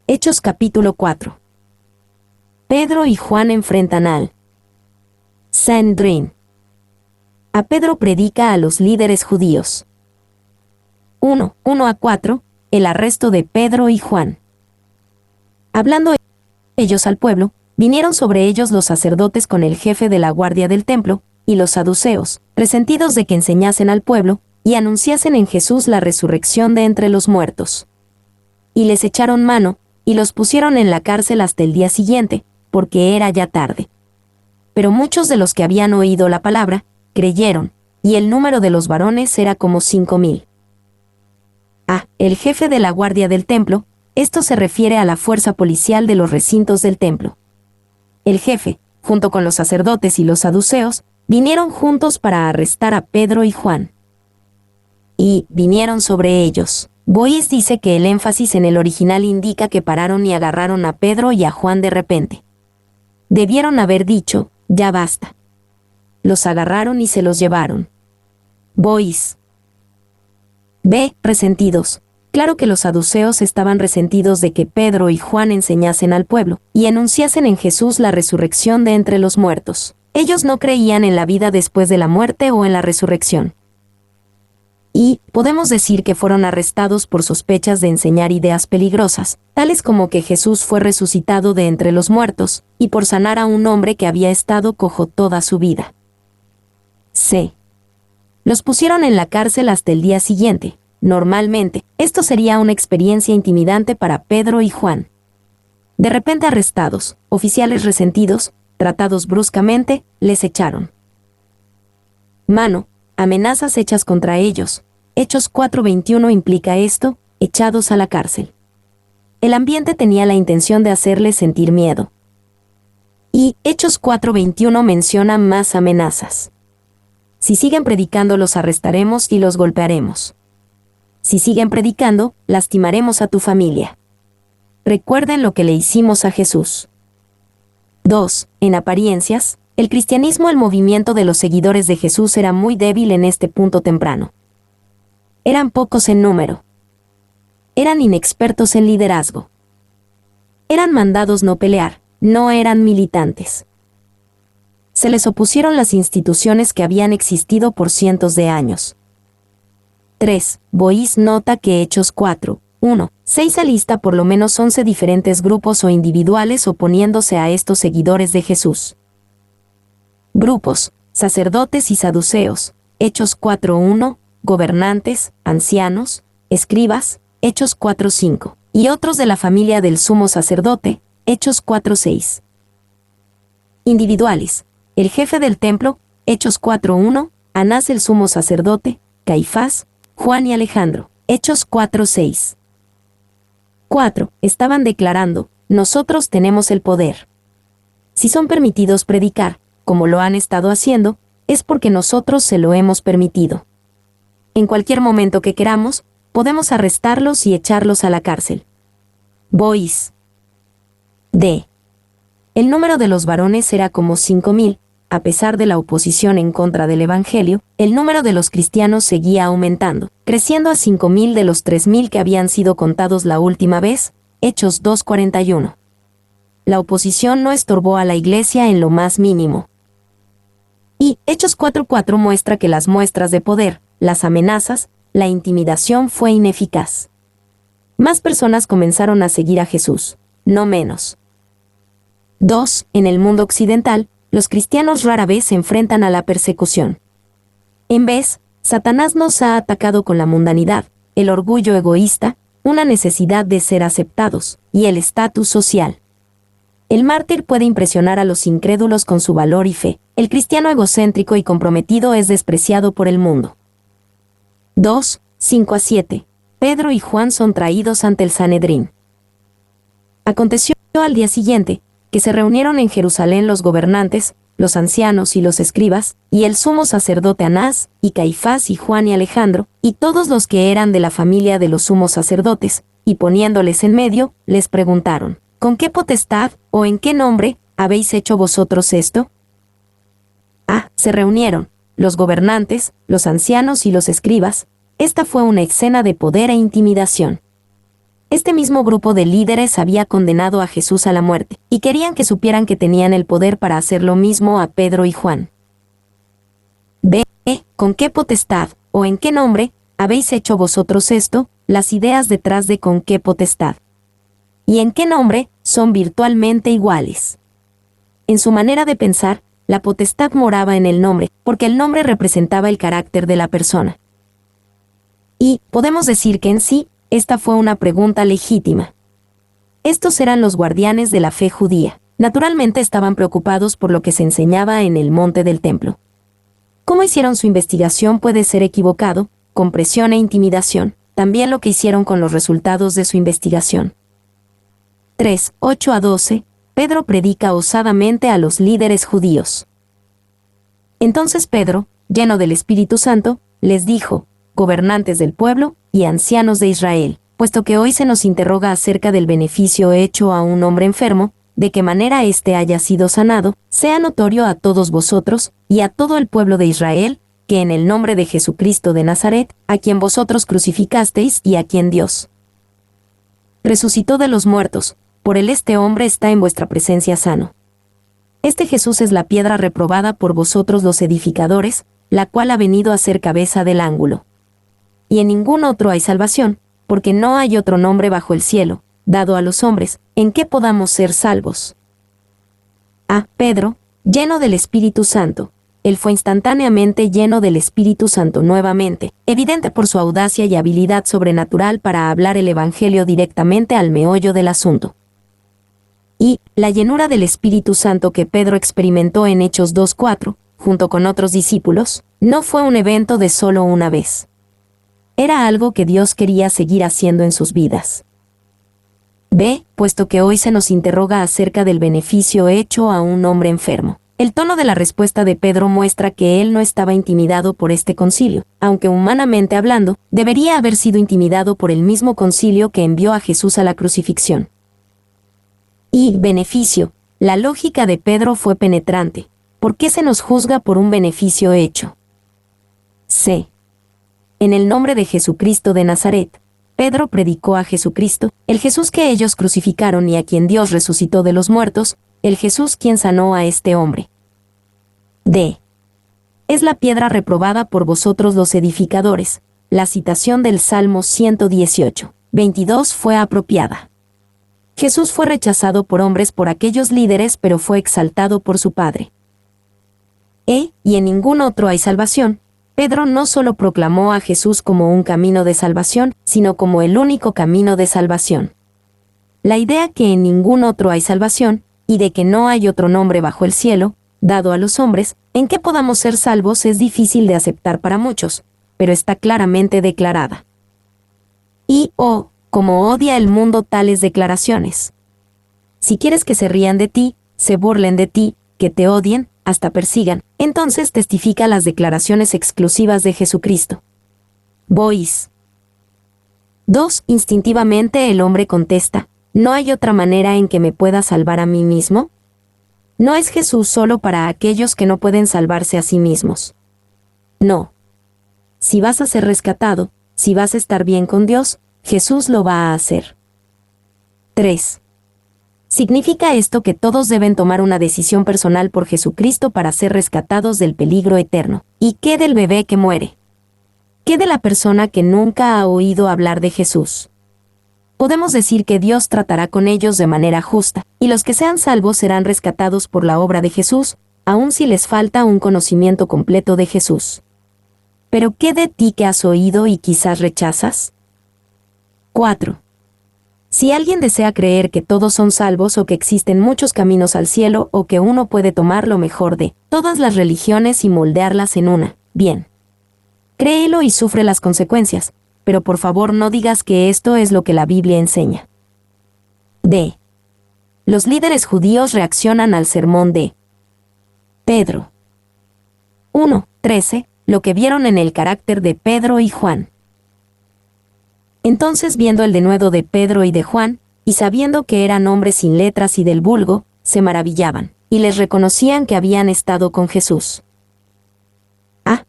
Hechos capítulo 4. Pedro y Juan enfrentan al Sanedrín. A Pedro predica a los líderes judíos. 1:1-4. El arresto de Pedro y Juan. Hablando ellos al pueblo, vinieron sobre ellos los sacerdotes con el jefe de la guardia del templo, y los saduceos, resentidos de que enseñasen al pueblo, y anunciasen en Jesús la resurrección de entre los muertos. Y les echaron mano, y los pusieron en la cárcel hasta el día siguiente, porque era ya tarde. Pero muchos de los que habían oído la palabra, creyeron, y el número de los varones era como 5,000. El jefe de la guardia del templo, esto se refiere a la fuerza policial de los recintos del templo. El jefe, junto con los sacerdotes y los saduceos, vinieron juntos para arrestar a Pedro y Juan. Y vinieron sobre ellos. Boyes dice que el énfasis en el original indica que pararon y agarraron a Pedro y a Juan de repente. Debieron haber dicho, ya basta. Los agarraron y se los llevaron. Boyes. B. Resentidos. Claro que los saduceos estaban resentidos de que Pedro y Juan enseñasen al pueblo, y enunciasen en Jesús la resurrección de entre los muertos. Ellos no creían en la vida después de la muerte o en la resurrección. Y podemos decir que fueron arrestados por sospechas de enseñar ideas peligrosas, tales como que Jesús fue resucitado de entre los muertos, y por sanar a un hombre que había estado cojo toda su vida. C. Los pusieron en la cárcel hasta el día siguiente. Normalmente, esto sería una experiencia intimidante para Pedro y Juan. De repente arrestados, oficiales resentidos, tratados bruscamente, les echaron mano, amenazas hechas contra ellos. Hechos 4:21 implica esto, echados a la cárcel. El ambiente tenía la intención de hacerles sentir miedo. Y Hechos 4:21 menciona más amenazas. Si siguen predicando los arrestaremos y los golpearemos. Si siguen predicando, lastimaremos a tu familia. Recuerden lo que le hicimos a Jesús. 2. En apariencias, el cristianismo, el movimiento de los seguidores de Jesús era muy débil en este punto temprano. Eran pocos en número. Eran inexpertos en liderazgo. Eran mandados no pelear, no eran militantes. Se les opusieron las instituciones que habían existido por cientos de años. 3. Boyes nota que Hechos 4:1-6 alista por lo menos 11 diferentes grupos o individuales oponiéndose a estos seguidores de Jesús. Grupos: sacerdotes y saduceos. Hechos 4:1, gobernantes, ancianos, escribas. Hechos 4:5, y otros de la familia del sumo sacerdote. Hechos 4:6. Individuales: el jefe del templo. Hechos 4:1, Anás el sumo sacerdote, Caifás, Juan y Alejandro. Hechos 4:6. 4. Estaban declarando, nosotros tenemos el poder. Si son permitidos predicar, como lo han estado haciendo, es porque nosotros se lo hemos permitido. En cualquier momento que queramos, podemos arrestarlos y echarlos a la cárcel. Boyes. D. El número de los varones era como 5,000. A pesar de la oposición en contra del Evangelio, el número de los cristianos seguía aumentando, creciendo a 5,000 de los 3,000 que habían sido contados la última vez. Hechos 2:41. La oposición no estorbó a la iglesia en lo más mínimo. Y Hechos 4:4 muestra que las muestras de poder, las amenazas, la intimidación fue ineficaz. Más personas comenzaron a seguir a Jesús, no menos. 2. En el mundo occidental, los cristianos rara vez se enfrentan a la persecución. En vez, Satanás nos ha atacado con la mundanidad, el orgullo egoísta, una necesidad de ser aceptados, y el estatus social. El mártir puede impresionar a los incrédulos con su valor y fe. El cristiano egocéntrico y comprometido es despreciado por el mundo. 2, 5-7. Pedro y Juan son traídos ante el Sanedrín. Aconteció al día siguiente, que se reunieron en Jerusalén los gobernantes, los ancianos y los escribas, y el sumo sacerdote Anás, y Caifás y Juan y Alejandro, y todos los que eran de la familia de los sumos sacerdotes, y poniéndoles en medio, les preguntaron, ¿con qué potestad, o en qué nombre, habéis hecho vosotros esto? Se reunieron, los gobernantes, los ancianos y los escribas. Esta fue una escena de poder e intimidación. Este mismo grupo de líderes había condenado a Jesús a la muerte, y querían que supieran que tenían el poder para hacer lo mismo a Pedro y Juan. B. ¿Con qué potestad, o en qué nombre, habéis hecho vosotros esto? Las ideas detrás de con qué potestad y en qué nombre son virtualmente iguales. En su manera de pensar, la potestad moraba en el nombre, porque el nombre representaba el carácter de la persona. Y podemos decir que en sí, esta fue una pregunta legítima. Estos eran los guardianes de la fe judía. Naturalmente estaban preocupados por lo que se enseñaba en el monte del templo. Cómo hicieron su investigación puede ser equivocado, con presión e intimidación, también lo que hicieron con los resultados de su investigación. 3, 8 a 12, Pedro predica osadamente a los líderes judíos. Entonces Pedro, lleno del Espíritu Santo, les dijo: gobernantes del pueblo y ancianos de Israel, puesto que hoy se nos interroga acerca del beneficio hecho a un hombre enfermo, de qué manera éste haya sido sanado, sea notorio a todos vosotros y a todo el pueblo de Israel, que en el nombre de Jesucristo de Nazaret, a quien vosotros crucificasteis y a quien Dios resucitó de los muertos, por él este hombre está en vuestra presencia sano. Este Jesús es la piedra reprobada por vosotros los edificadores, la cual ha venido a ser cabeza del ángulo. Y en ningún otro hay salvación, porque no hay otro nombre bajo el cielo, dado a los hombres, en que podamos ser salvos. A. Pedro, lleno del Espíritu Santo. Él fue instantáneamente lleno del Espíritu Santo nuevamente, evidente por su audacia y habilidad sobrenatural para hablar el Evangelio directamente al meollo del asunto. Y la llenura del Espíritu Santo que Pedro experimentó en Hechos 2:4, junto con otros discípulos, no fue un evento de solo una vez. Era algo que Dios quería seguir haciendo en sus vidas. B. Puesto que hoy se nos interroga acerca del beneficio hecho a un hombre enfermo. El tono de la respuesta de Pedro muestra que él no estaba intimidado por este concilio, aunque humanamente hablando, debería haber sido intimidado por el mismo concilio que envió a Jesús a la crucifixión. Y beneficio. La lógica de Pedro fue penetrante. ¿Por qué se nos juzga por un beneficio hecho? C. En el nombre de Jesucristo de Nazaret, Pedro predicó a Jesucristo, el Jesús que ellos crucificaron y a quien Dios resucitó de los muertos, el Jesús quien sanó a este hombre. D. Es la piedra reprobada por vosotros los edificadores. La citación del Salmo 118, 22 fue apropiada. Jesús fue rechazado por hombres por aquellos líderes, pero fue exaltado por su Padre. Y en ningún otro hay salvación. Pedro no solo proclamó a Jesús como un camino de salvación, sino como el único camino de salvación. La idea que en ningún otro hay salvación, y de que no hay otro nombre bajo el cielo, dado a los hombres, en que podamos ser salvos es difícil de aceptar para muchos, pero está claramente declarada. Y como odia el mundo tales declaraciones. Si quieres que se rían de ti, se burlen de ti, que te odien, hasta persigan, entonces testifica las declaraciones exclusivas de Jesucristo. Bois. 2. Instintivamente el hombre contesta: ¿no hay otra manera en que me pueda salvar a mí mismo? No es Jesús solo para aquellos que no pueden salvarse a sí mismos. No. Si vas a ser rescatado, si vas a estar bien con Dios, Jesús lo va a hacer. 3. ¿Significa esto que todos deben tomar una decisión personal por Jesucristo para ser rescatados del peligro eterno? ¿Y qué del bebé que muere? ¿Qué de la persona que nunca ha oído hablar de Jesús? Podemos decir que Dios tratará con ellos de manera justa, y los que sean salvos serán rescatados por la obra de Jesús, aun si les falta un conocimiento completo de Jesús. ¿Pero qué de ti que has oído y quizás rechazas? 4. Si alguien desea creer que todos son salvos o que existen muchos caminos al cielo o que uno puede tomar lo mejor de todas las religiones y moldearlas en una, bien. Créelo y sufre las consecuencias, pero por favor no digas que esto es lo que la Biblia enseña. D. Los líderes judíos reaccionan al sermón de Pedro. 1:13, lo que vieron en el carácter de Pedro y Juan. Entonces, viendo el denuedo de Pedro y de Juan, y sabiendo que eran hombres sin letras y del vulgo, se maravillaban, y les reconocían que habían estado con Jesús.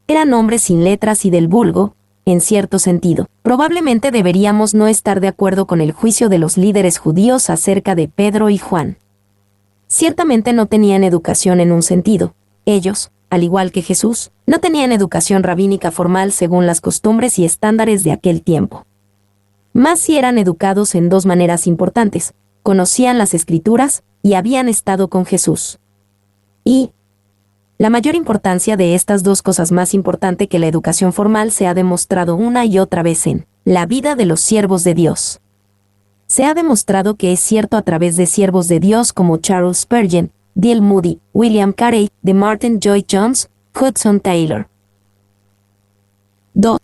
Eran hombres sin letras y del vulgo, en cierto sentido. Probablemente deberíamos no estar de acuerdo con el juicio de los líderes judíos acerca de Pedro y Juan. Ciertamente no tenían educación en un sentido. Ellos, al igual que Jesús, no tenían educación rabínica formal según las costumbres y estándares de aquel tiempo. Más si eran educados en dos maneras importantes: conocían las Escrituras y habían estado con Jesús. Y la mayor importancia de estas dos cosas, más importante que la educación formal, se ha demostrado una y otra vez en la vida de los siervos de Dios. Se ha demostrado que es cierto a través de siervos de Dios como Charles Spurgeon, D.L. Moody, William Carey, de Martin Lloyd-Jones, Hudson Taylor. 2.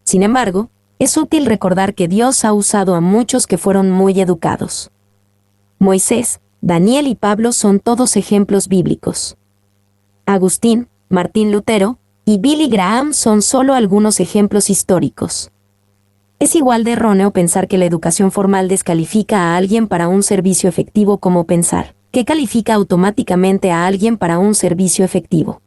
Sin embargo, es útil recordar que Dios ha usado a muchos que fueron muy educados. Moisés, Daniel y Pablo son todos ejemplos bíblicos. Agustín, Martín Lutero y Billy Graham son solo algunos ejemplos históricos. Es igual de erróneo pensar que la educación formal descalifica a alguien para un servicio efectivo como pensar que califica automáticamente a alguien para un servicio efectivo.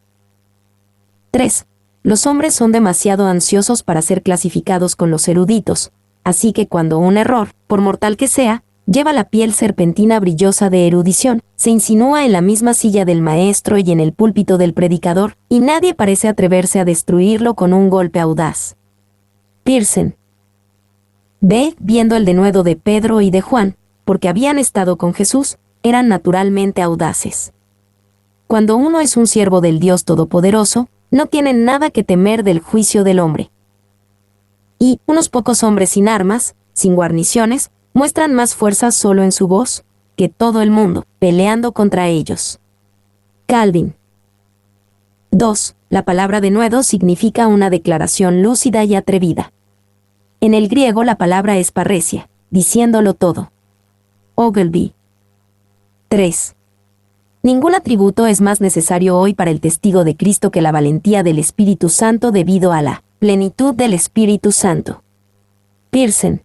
3. Los hombres son demasiado ansiosos para ser clasificados con los eruditos, así que cuando un error, por mortal que sea, lleva la piel serpentina brillosa de erudición, se insinúa en la misma silla del maestro y en el púlpito del predicador, y nadie parece atreverse a destruirlo con un golpe audaz. Pearson. Viendo el denuedo de Pedro y de Juan, porque habían estado con Jesús, eran naturalmente audaces. Cuando uno es un siervo del Dios Todopoderoso, no tiene nada que temer del juicio del hombre. Y unos pocos hombres sin armas, sin guarniciones, muestran más fuerza solo en su voz que todo el mundo, peleando contra ellos. Calvin. 2. La palabra denuedo significa una declaración lúcida y atrevida. En el griego la palabra es parresia, diciéndolo todo. Ogilvy. 3. Ningún atributo es más necesario hoy para el testigo de Cristo que la valentía del Espíritu Santo debido a la plenitud del Espíritu Santo. Pearson.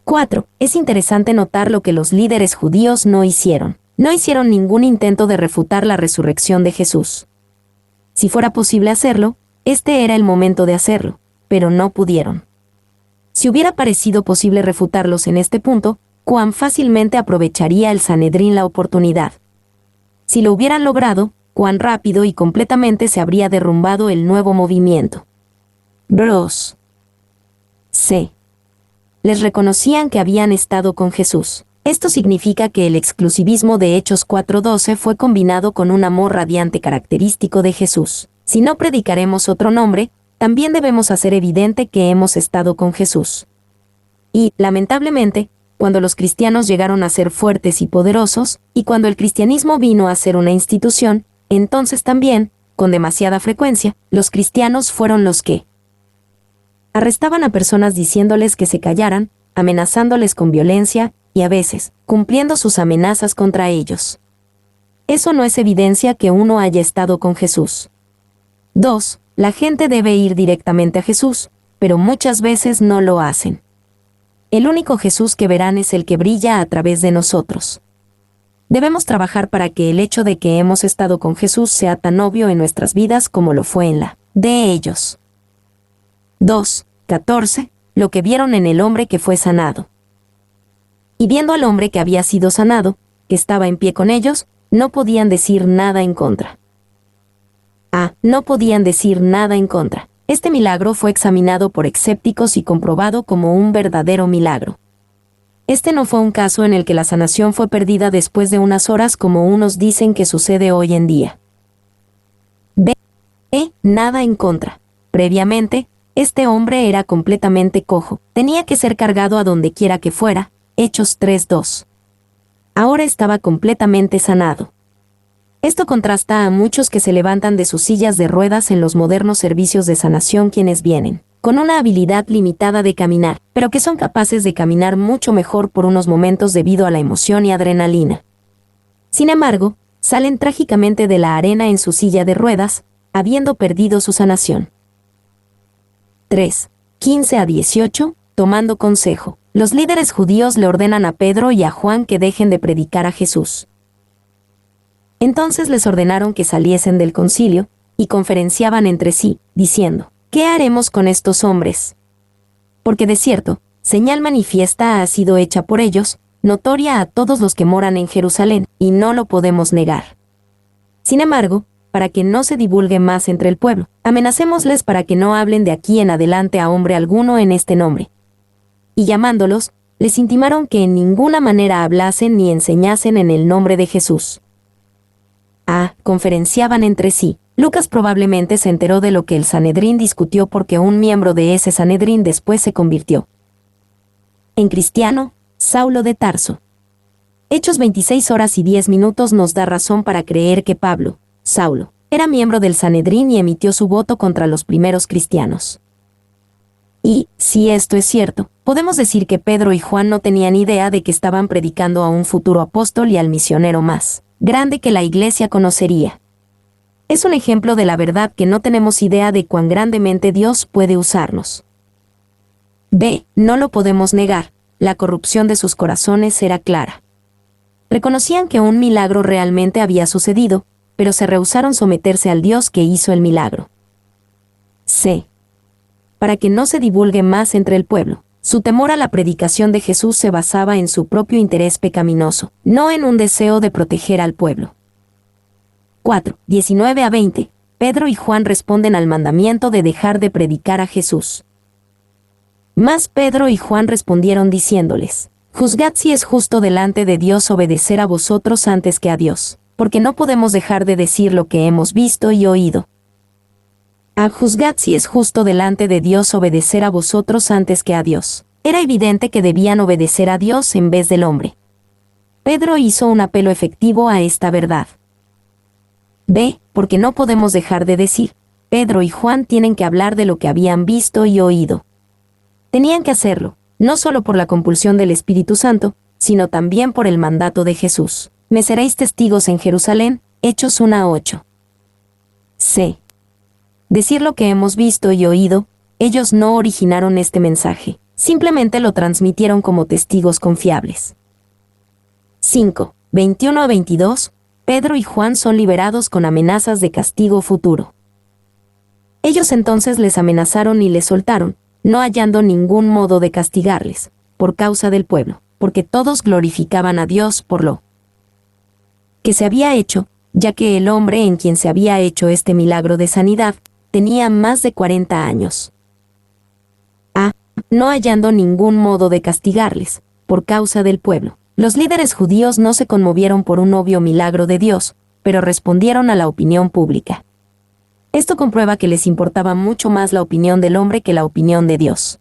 4. Es interesante notar lo que los líderes judíos no hicieron. No hicieron ningún intento de refutar la resurrección de Jesús. Si fuera posible hacerlo, este era el momento de hacerlo, pero no pudieron. Si hubiera parecido posible refutarlos en este punto, cuán fácilmente aprovecharía el Sanedrín la oportunidad. Si lo hubieran logrado, cuán rápido y completamente se habría derrumbado el nuevo movimiento. Bros. C. Les reconocían que habían estado con Jesús. Esto significa que el exclusivismo de Hechos 4:12 fue combinado con un amor radiante característico de Jesús. Si no predicaremos otro nombre, también debemos hacer evidente que hemos estado con Jesús. Y, lamentablemente, cuando los cristianos llegaron a ser fuertes y poderosos, y cuando el cristianismo vino a ser una institución, entonces también, con demasiada frecuencia, los cristianos fueron los que arrestaban a personas diciéndoles que se callaran, amenazándoles con violencia, y a veces, cumpliendo sus amenazas contra ellos. Eso no es evidencia que uno haya estado con Jesús. 2. La gente debe ir directamente a Jesús, pero muchas veces no lo hacen. El único Jesús que verán es el que brilla a través de nosotros. Debemos trabajar para que el hecho de que hemos estado con Jesús sea tan obvio en nuestras vidas como lo fue en la de ellos. 2:14. Lo que vieron en el hombre que fue sanado. Y viendo al hombre que había sido sanado, que estaba en pie con ellos, no podían decir nada en contra. No podían decir nada en contra. Este milagro fue examinado por escépticos y comprobado como un verdadero milagro. Este no fue un caso en el que la sanación fue perdida después de unas horas como unos dicen que sucede hoy en día. Nada en contra. Previamente, este hombre era completamente cojo. Tenía que ser cargado a donde quiera que fuera. Hechos 3:2. Ahora estaba completamente sanado. Esto contrasta a muchos que se levantan de sus sillas de ruedas en los modernos servicios de sanación, quienes vienen con una habilidad limitada de caminar, pero que son capaces de caminar mucho mejor por unos momentos debido a la emoción y adrenalina. Sin embargo, salen trágicamente de la arena en su silla de ruedas, habiendo perdido su sanación. 3:15-18. Tomando consejo. Los líderes judíos le ordenan a Pedro y a Juan que dejen de predicar a Jesús. Entonces les ordenaron que saliesen del concilio, y conferenciaban entre sí, diciendo: ¿qué haremos con estos hombres? Porque de cierto, señal manifiesta ha sido hecha por ellos, notoria a todos los que moran en Jerusalén, y no lo podemos negar. Sin embargo, para que no se divulgue más entre el pueblo, amenacémosles para que no hablen de aquí en adelante a hombre alguno en este nombre. Y llamándolos, les intimaron que en ninguna manera hablasen ni enseñasen en el nombre de Jesús. Conferenciaban entre sí. Lucas probablemente se enteró de lo que el Sanedrín discutió porque un miembro de ese Sanedrín después se convirtió en cristiano, Saulo de Tarso. Hechos 26:10 nos da razón para creer que Pablo, Saulo, era miembro del Sanedrín y emitió su voto contra los primeros cristianos. Y, si esto es cierto, podemos decir que Pedro y Juan no tenían idea de que estaban predicando a un futuro apóstol y al misionero más grande que la Iglesia conocería. Es un ejemplo de la verdad que no tenemos idea de cuán grandemente Dios puede usarnos. No lo podemos negar, la corrupción de sus corazones era clara. Reconocían que un milagro realmente había sucedido, pero se rehusaron someterse al Dios que hizo el milagro. Para que no se divulgue más entre el pueblo, su temor a la predicación de Jesús se basaba en su propio interés pecaminoso, no en un deseo de proteger al pueblo. 19-20, Pedro y Juan responden al mandamiento de dejar de predicar a Jesús. Mas Pedro y Juan respondieron diciéndoles: Juzgad si es justo delante de Dios obedecer a vosotros antes que a Dios, porque no podemos dejar de decir lo que hemos visto y oído. Juzgad si es justo delante de Dios obedecer a vosotros antes que a Dios. Era evidente que debían obedecer a Dios en vez del hombre. Pedro hizo un apelo efectivo a esta verdad. Porque no podemos dejar de decir, Pedro y Juan tienen que hablar de lo que habían visto y oído. Tenían que hacerlo, no solo por la compulsión del Espíritu Santo, sino también por el mandato de Jesús. Me seréis testigos en Jerusalén, Hechos 1:8. Decir lo que hemos visto y oído, ellos no originaron este mensaje, simplemente lo transmitieron como testigos confiables. 21-22, Pedro y Juan son liberados con amenazas de castigo futuro. Ellos entonces les amenazaron y les soltaron, no hallando ningún modo de castigarles, por causa del pueblo, porque todos glorificaban a Dios por lo que se había hecho, ya que el hombre en quien se había hecho este milagro de sanidad, tenía más de 40 años. No hallando ningún modo de castigarles, por causa del pueblo. Los líderes judíos no se conmovieron por un obvio milagro de Dios, pero respondieron a la opinión pública. Esto comprueba que les importaba mucho más la opinión del hombre que la opinión de Dios.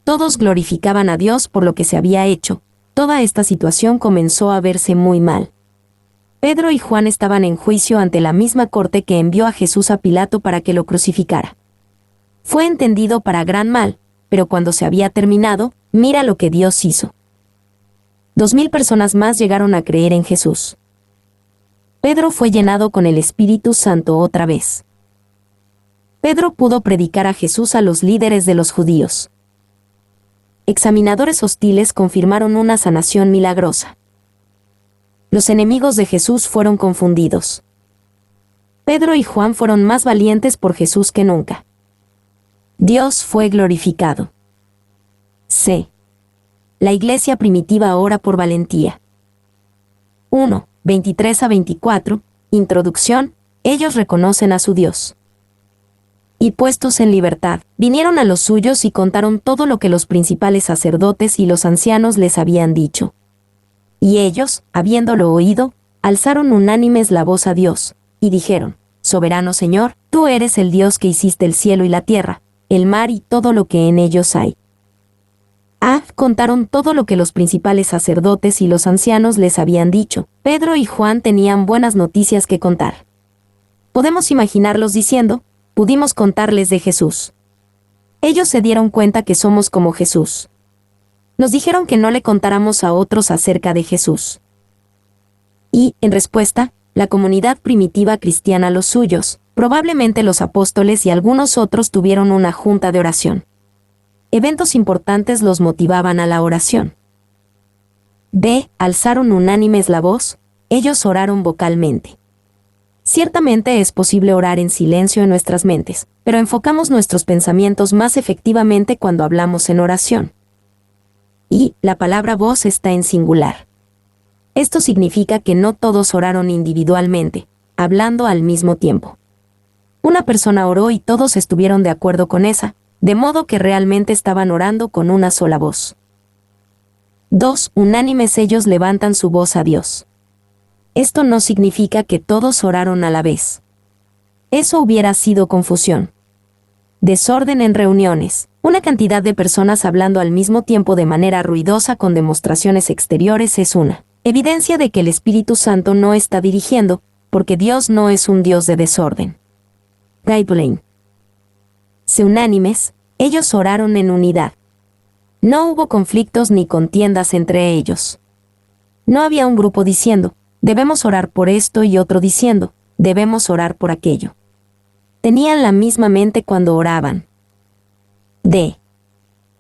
Todos glorificaban a Dios por lo que se había hecho. Toda esta situación comenzó a verse muy mal. Pedro y Juan estaban en juicio ante la misma corte que envió a Jesús a Pilato para que lo crucificara. Fue entendido para gran mal, pero cuando se había terminado, mira lo que Dios hizo. 2,000 personas más llegaron a creer en Jesús. Pedro fue llenado con el Espíritu Santo otra vez. Pedro pudo predicar a Jesús a los líderes de los judíos. Examinadores hostiles confirmaron una sanación milagrosa. Los enemigos de Jesús fueron confundidos. Pedro y Juan fueron más valientes por Jesús que nunca. Dios fue glorificado. La iglesia primitiva ora por valentía. 23-24, Introducción, ellos reconocen a su Dios. Y puestos en libertad, vinieron a los suyos y contaron todo lo que los principales sacerdotes y los ancianos les habían dicho. Y ellos, habiéndolo oído, alzaron unánimes la voz a Dios, y dijeron: Soberano Señor, tú eres el Dios que hiciste el cielo y la tierra, el mar y todo lo que en ellos hay. Contaron todo lo que los principales sacerdotes y los ancianos les habían dicho. Pedro y Juan tenían buenas noticias que contar. Podemos imaginarlos diciendo: pudimos contarles de Jesús. Ellos se dieron cuenta que somos como Jesús. Nos dijeron que no le contáramos a otros acerca de Jesús. Y, en respuesta, la comunidad primitiva cristiana, los suyos, probablemente los apóstoles y algunos otros tuvieron una junta de oración. Eventos importantes los motivaban a la oración. Alzaron unánimes la voz, ellos oraron vocalmente. Ciertamente es posible orar en silencio en nuestras mentes, pero enfocamos nuestros pensamientos más efectivamente cuando hablamos en oración. Y la palabra voz está en singular. Esto significa que no todos oraron individualmente, hablando al mismo tiempo. Una persona oró y todos estuvieron de acuerdo con esa, de modo que realmente estaban orando con una sola voz. 2. Unánimes ellos levantan su voz a Dios. Esto no significa que todos oraron a la vez. Eso hubiera sido confusión. Desorden en reuniones. Una cantidad de personas hablando al mismo tiempo de manera ruidosa con demostraciones exteriores es una evidencia de que el Espíritu Santo no está dirigiendo, porque Dios no es un Dios de desorden. Guy Blaine. Se unánimes, ellos oraron en unidad. No hubo conflictos ni contiendas entre ellos. No había un grupo diciendo, debemos orar por esto y otro diciendo, debemos orar por aquello. Tenían la misma mente cuando oraban.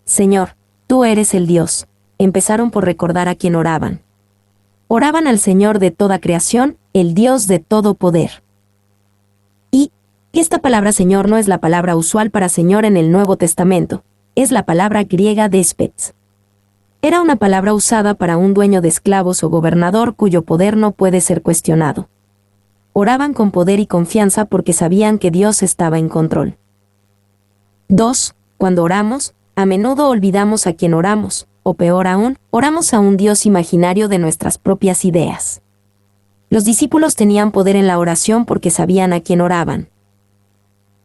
Señor, tú eres el Dios. Empezaron por recordar a quién oraban. Oraban al Señor de toda creación, el Dios de todo poder. Y esta palabra Señor no es la palabra usual para Señor en el Nuevo Testamento, es la palabra griega despets. Era una palabra usada para un dueño de esclavos o gobernador cuyo poder no puede ser cuestionado. Oraban con poder y confianza porque sabían que Dios estaba en control. 2. Cuando oramos, a menudo olvidamos a quién oramos, o peor aún, oramos a un Dios imaginario de nuestras propias ideas. Los discípulos tenían poder en la oración porque sabían a quién oraban.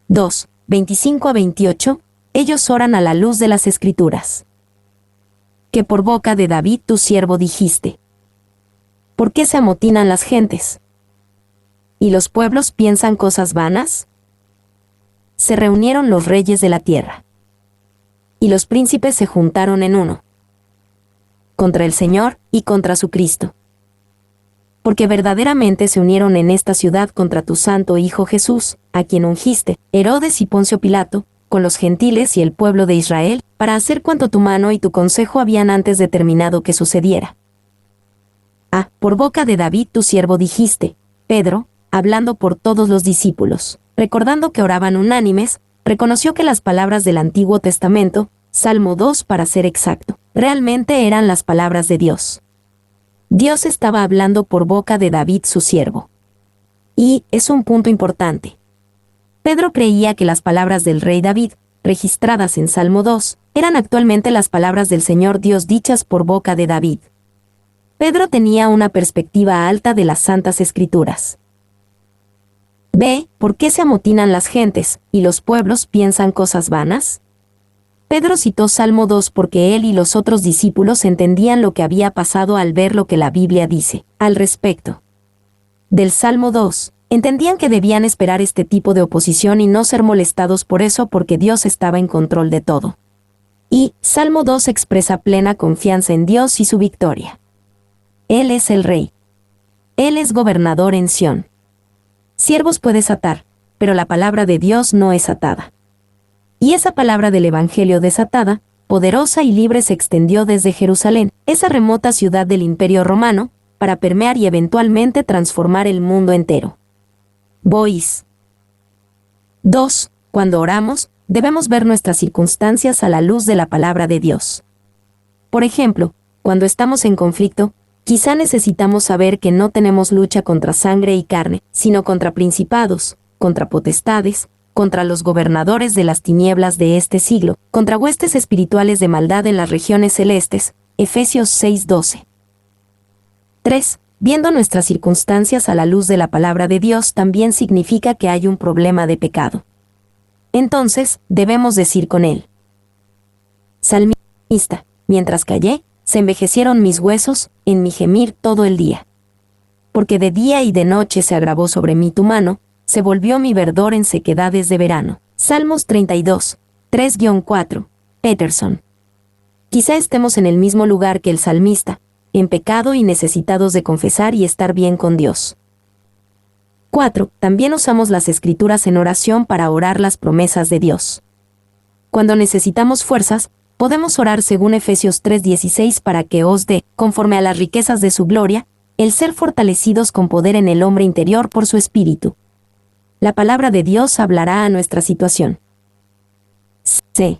2. 25 a 28. Ellos oran a la luz de las Escrituras. Que por boca de David tu siervo dijiste. ¿Por qué se amotinan las gentes? ¿Y los pueblos piensan cosas vanas? Se reunieron los reyes de la tierra. Y los príncipes se juntaron en uno. Contra el Señor y contra su Cristo. Porque verdaderamente se unieron en esta ciudad contra tu santo Hijo Jesús, a quien ungiste, Herodes y Poncio Pilato, con los gentiles y el pueblo de Israel, para hacer cuanto tu mano y tu consejo habían antes determinado que sucediera. Por boca de David tu siervo dijiste, Pedro, hablando por todos los discípulos, recordando que oraban unánimes, reconoció que las palabras del Antiguo Testamento, Salmo 2 para ser exacto, realmente eran las palabras de Dios. Dios estaba hablando por boca de David su siervo. Y es un punto importante. Pedro creía que las palabras del rey David, registradas en Salmo 2, eran actualmente las palabras del Señor Dios dichas por boca de David. Pedro tenía una perspectiva alta de las Santas Escrituras. ¿Por qué se amotinan las gentes, y los pueblos piensan cosas vanas? Pedro citó Salmo 2 porque él y los otros discípulos entendían lo que había pasado al ver lo que la Biblia dice al respecto. Del Salmo 2, entendían que debían esperar este tipo de oposición y no ser molestados por eso porque Dios estaba en control de todo. Y Salmo 2 expresa plena confianza en Dios y su victoria. Él es el Rey. Él es gobernador en Sión. Siervos puedes atar, pero la palabra de Dios no es atada. Y esa palabra del Evangelio desatada, poderosa y libre se extendió desde Jerusalén, esa remota ciudad del Imperio Romano, para permear y eventualmente transformar el mundo entero. 2. Cuando oramos, debemos ver nuestras circunstancias a la luz de la palabra de Dios. Por ejemplo, cuando estamos en conflicto, quizá necesitamos saber que no tenemos lucha contra sangre y carne, sino contra principados, contra potestades, contra los gobernadores de las tinieblas de este siglo, contra huestes espirituales de maldad en las regiones celestes. Efesios 6:12. 3. Viendo nuestras circunstancias a la luz de la palabra de Dios también significa que hay un problema de pecado. Entonces, debemos decir con él. Salmista, mientras callé, se envejecieron mis huesos, en mi gemir todo el día. Porque de día y de noche se agravó sobre mí tu mano, se volvió mi verdor en sequedades de verano. Salmos 32, 3-4, Peterson. Quizá estemos en el mismo lugar que el salmista, en pecado y necesitados de confesar y estar bien con Dios. 4. También usamos las Escrituras en oración para orar las promesas de Dios. Cuando necesitamos fuerzas, podemos orar según Efesios 3:16 para que os dé, conforme a las riquezas de su gloria, el ser fortalecidos con poder en el hombre interior por su espíritu. la palabra de Dios hablará a nuestra situación. C.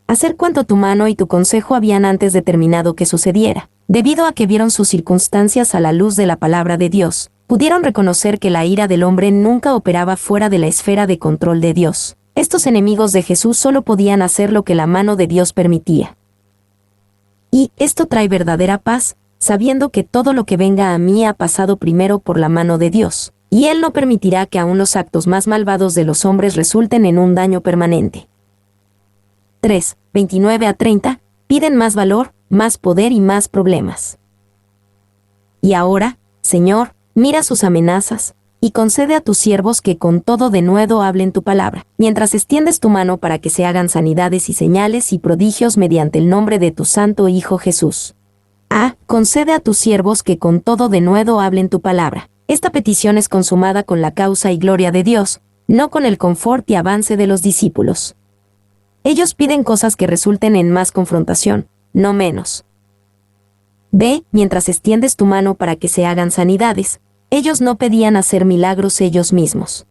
Hacer cuanto tu mano y tu consejo habían antes determinado que sucediera. Debido a que vieron sus circunstancias a la luz de la palabra de Dios, pudieron reconocer que la ira del hombre nunca operaba fuera de la esfera de control de Dios. Estos enemigos de Jesús solo podían hacer lo que la mano de Dios permitía. Y esto trae verdadera paz, sabiendo que todo lo que venga a mí ha pasado primero por la mano de Dios, y Él no permitirá que aún los actos más malvados de los hombres resulten en un daño permanente. 3. 29 a 30. Piden más valor, más poder y más problemas. Y ahora, Señor, mira sus amenazas, y concede a tus siervos que con todo denuedo hablen tu palabra, mientras extiendes tu mano para que se hagan sanidades y señales y prodigios mediante el nombre de tu Santo Hijo Jesús. A. Concede a tus siervos que con todo denuedo hablen tu palabra. Esta petición es consumada con la causa y gloria de Dios, no con el confort y avance de los discípulos. Ellos piden cosas que resulten en más confrontación, no menos. B. Mientras extiendes tu mano para que se hagan sanidades, ellos no pedían hacer milagros ellos mismos.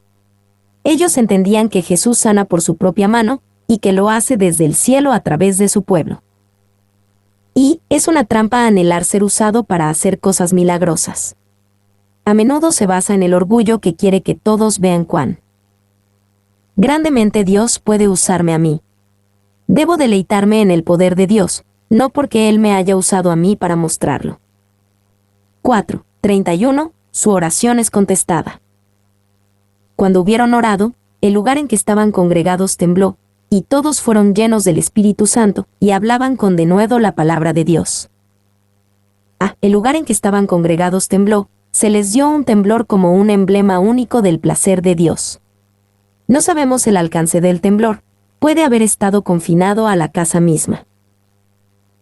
Ellos entendían que Jesús sana por su propia mano, y que lo hace desde el cielo a través de su pueblo. Y es una trampa anhelar ser usado para hacer cosas milagrosas. A menudo se basa en el orgullo que quiere que todos vean cuán grandemente Dios puede usarme a mí. Debo deleitarme en el poder de Dios, no porque Él me haya usado a mí para mostrarlo. 4. 31. Su oración es contestada. Cuando hubieron orado, el lugar en que estaban congregados tembló, y todos fueron llenos del Espíritu Santo, y hablaban con denuedo la palabra de Dios. El lugar en que estaban congregados tembló, se les dio un temblor como un emblema único del placer de Dios. No sabemos el alcance del temblor, puede haber estado confinado a la casa misma.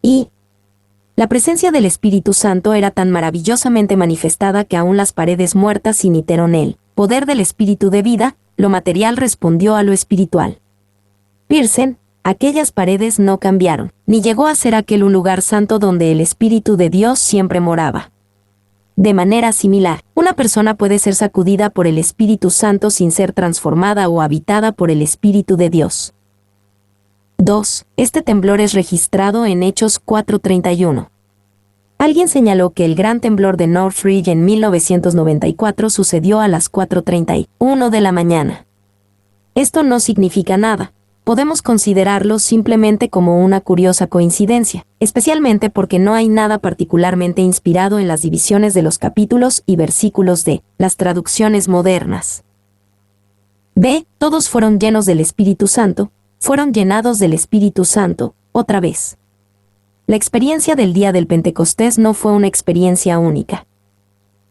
Y la presencia del Espíritu Santo era tan maravillosamente manifestada que aún las paredes muertas imitieron el poder del Espíritu de vida, lo material respondió a lo espiritual. Pearson, aquellas paredes no cambiaron, ni llegó a ser aquel un lugar santo donde el Espíritu de Dios siempre moraba. De manera similar, una persona puede ser sacudida por el Espíritu Santo sin ser transformada o habitada por el Espíritu de Dios. 2. Este temblor es registrado en Hechos 4:31. Alguien señaló que el gran temblor de Northridge en 1994 sucedió a las 4:31 de la mañana. Esto no significa nada. Podemos considerarlo simplemente como una curiosa coincidencia, especialmente porque no hay nada particularmente inspirado en las divisiones de los capítulos y versículos de las traducciones modernas. B. Todos fueron llenos del Espíritu Santo, fueron llenados del Espíritu Santo, otra vez. La experiencia del día del Pentecostés no fue una experiencia única.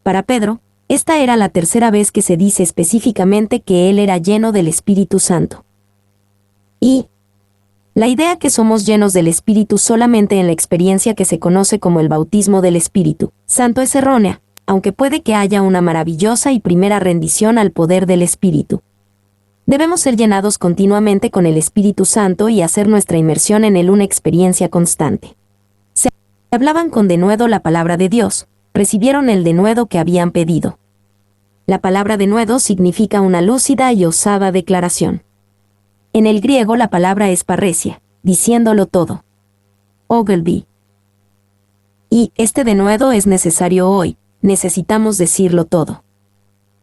Para Pedro, esta era la tercera vez que se dice específicamente que él era lleno del Espíritu Santo. Y la idea que somos llenos del Espíritu solamente en la experiencia que se conoce como el bautismo del Espíritu Santo es errónea, aunque puede que haya una maravillosa y primera rendición al poder del Espíritu. Debemos ser llenados continuamente con el Espíritu Santo y hacer nuestra inmersión en él una experiencia constante. Se hablaban con denuedo la palabra de Dios, recibieron el denuedo que habían pedido. La palabra denuedo significa una lúcida y osada declaración. En el griego la palabra es parresia, diciéndolo todo. Ogilvy. Y este denuedo es necesario hoy, necesitamos decirlo todo.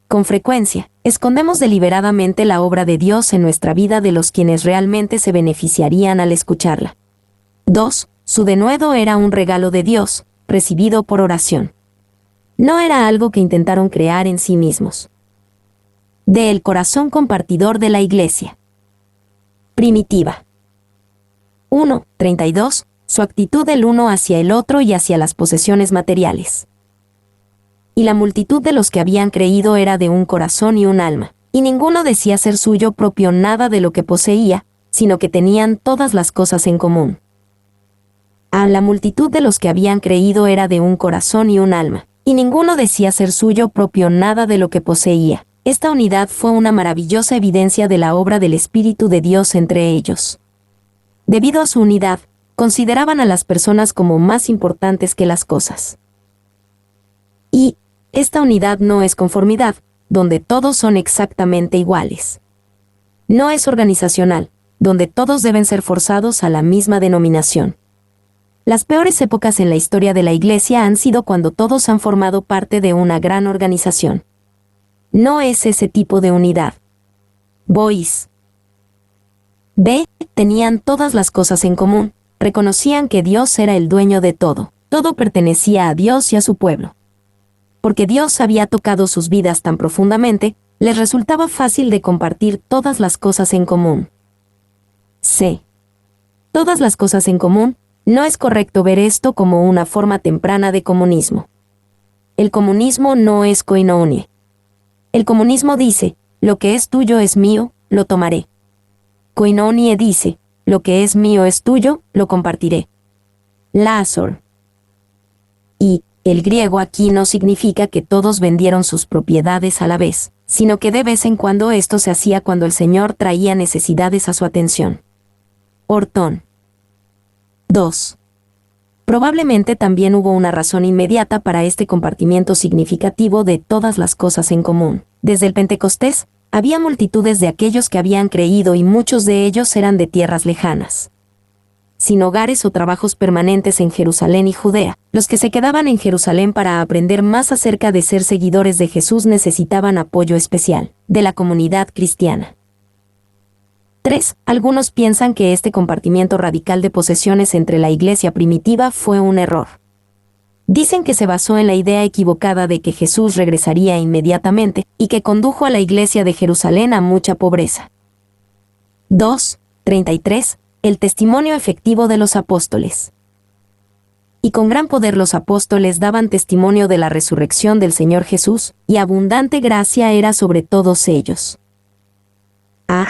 Con frecuencia, escondemos deliberadamente la obra de Dios en nuestra vida de los quienes realmente se beneficiarían al escucharla. 2. Su denuedo era un regalo de Dios, recibido por oración. No era algo que intentaron crear en sí mismos. De el corazón compartidor de la Iglesia. Primitiva. 1. 32. Su actitud del uno hacia el otro y hacia las posesiones materiales. Y la multitud de los que habían creído era de un corazón y un alma, y ninguno decía ser suyo propio nada de lo que poseía, sino que tenían todas las cosas en común. La multitud de los que habían creído era de un corazón y un alma, y ninguno decía ser suyo propio nada de lo que poseía. Esta unidad fue una maravillosa evidencia de la obra del Espíritu de Dios entre ellos. Debido a su unidad, consideraban a las personas como más importantes que las cosas. Y esta unidad no es conformidad, donde todos son exactamente iguales. No es organizacional, donde todos deben ser forzados a la misma denominación. Las peores épocas en la historia de la Iglesia han sido cuando todos han formado parte de una gran organización. No es ese tipo de unidad. Boys. B. Tenían todas las cosas en común, reconocían que Dios era el dueño de todo, todo pertenecía a Dios y a su pueblo. Porque Dios había tocado sus vidas tan profundamente, les resultaba fácil de compartir todas las cosas en común. C. Todas las cosas en común, no es correcto ver esto como una forma temprana de comunismo. El comunismo no es koinonia. El comunismo dice, lo que es tuyo es mío, lo tomaré. Koinonia dice, lo que es mío es tuyo, lo compartiré. Lazor. Y el griego aquí no significa que todos vendieron sus propiedades a la vez, sino que de vez en cuando esto se hacía cuando el Señor traía necesidades a su atención. Ortón. 2. Probablemente también hubo una razón inmediata para este compartimiento significativo de todas las cosas en común. Desde el Pentecostés, había multitudes de aquellos que habían creído y muchos de ellos eran de tierras lejanas. Sin hogares o trabajos permanentes en Jerusalén y Judea, los que se quedaban en Jerusalén para aprender más acerca de ser seguidores de Jesús necesitaban apoyo especial de la comunidad cristiana. 3. Algunos piensan que este compartimiento radical de posesiones entre la iglesia primitiva fue un error. Dicen que se basó en la idea equivocada de que Jesús regresaría inmediatamente y que condujo a la iglesia de Jerusalén a mucha pobreza. 2. 33. El testimonio efectivo de los apóstoles. Y con gran poder los apóstoles daban testimonio de la resurrección del Señor Jesús, y abundante gracia era sobre todos ellos.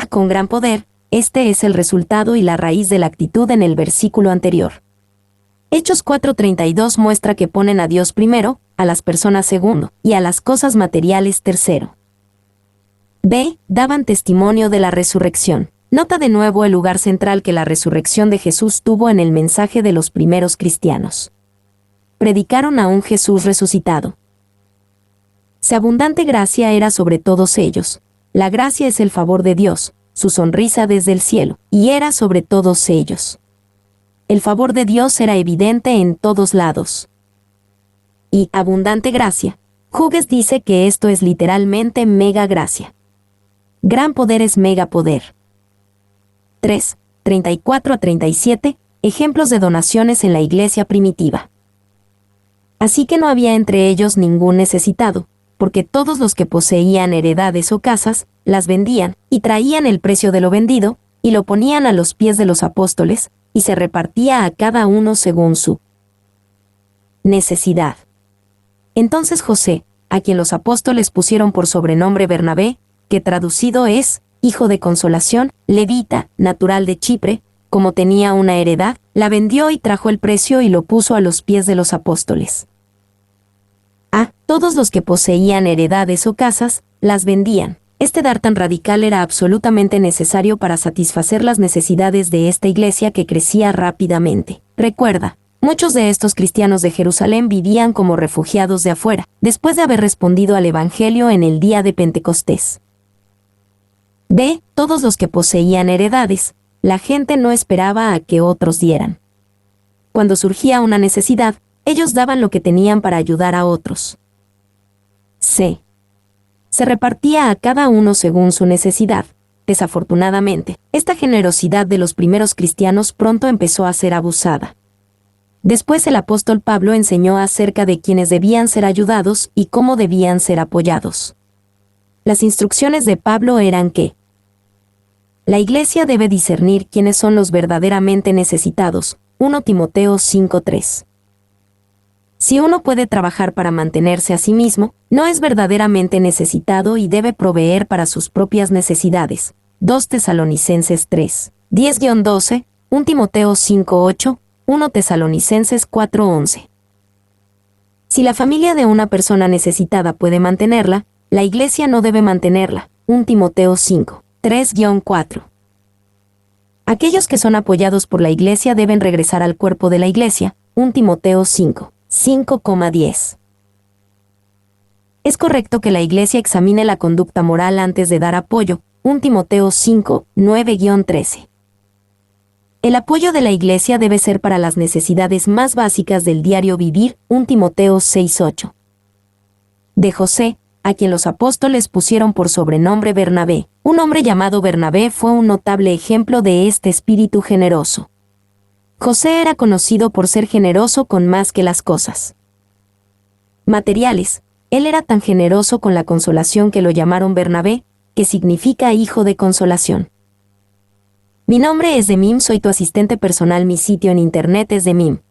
Con gran poder, este es el resultado y la raíz de la actitud en el versículo anterior. Hechos 4:32 muestra que ponen a Dios primero, a las personas segundo, y a las cosas materiales tercero. B. Daban testimonio de la resurrección. Nota de nuevo el lugar central que la resurrección de Jesús tuvo en el mensaje de los primeros cristianos. Predicaron a un Jesús resucitado. Su abundante gracia era sobre todos ellos. La gracia es el favor de Dios, su sonrisa desde el cielo, y era sobre todos ellos. El favor de Dios era evidente en todos lados. Y abundante gracia. Hughes dice que esto es literalmente mega gracia. Gran poder es mega poder. 3. 34 a 37, ejemplos de donaciones en la iglesia primitiva. Así que no había entre ellos ningún necesitado, porque todos los que poseían heredades o casas, las vendían, y traían el precio de lo vendido, y lo ponían a los pies de los apóstoles, y se repartía a cada uno según su necesidad. Entonces José, a quien los apóstoles pusieron por sobrenombre Bernabé, que traducido es hijo de consolación, levita, natural de Chipre, como tenía una heredad, la vendió y trajo el precio y lo puso a los pies de los apóstoles. Todos los que poseían heredades o casas, las vendían. Este dar tan radical era absolutamente necesario para satisfacer las necesidades de esta iglesia que crecía rápidamente. Recuerda, muchos de estos cristianos de Jerusalén vivían como refugiados de afuera, después de haber respondido al Evangelio en el día de Pentecostés. B. Todos los que poseían heredades, la gente no esperaba a que otros dieran. Cuando surgía una necesidad, ellos daban lo que tenían para ayudar a otros. C. Se repartía a cada uno según su necesidad. Desafortunadamente, esta generosidad de los primeros cristianos pronto empezó a ser abusada. Después el apóstol Pablo enseñó acerca de quienes debían ser ayudados y cómo debían ser apoyados. Las instrucciones de Pablo eran que la iglesia debe discernir quiénes son los verdaderamente necesitados. 1 Timoteo 5:3. Si uno puede trabajar para mantenerse a sí mismo, no es verdaderamente necesitado y debe proveer para sus propias necesidades. 2 Tesalonicenses 3, 10-12, 1 Timoteo 5:8, 1 Tesalonicenses 4:11. Si la familia de una persona necesitada puede mantenerla, la iglesia no debe mantenerla. 1 Timoteo 5, 3-4. Aquellos que son apoyados por la iglesia deben regresar al cuerpo de la iglesia. 1 Timoteo 5, 5,10. Es correcto que la Iglesia examine la conducta moral antes de dar apoyo. 1 Timoteo 5, 9-13. El apoyo de la Iglesia debe ser para las necesidades más básicas del diario vivir. 1 Timoteo 6, 8. De José, a quien los apóstoles pusieron por sobrenombre Bernabé. Un hombre llamado Bernabé fue un notable ejemplo de este espíritu generoso. José era conocido por ser generoso con más que las cosas materiales. Él era tan generoso con la consolación que lo llamaron Bernabé, que significa hijo de consolación. Mi nombre es Demim, soy tu asistente personal. Mi sitio en internet es demim.es.tl.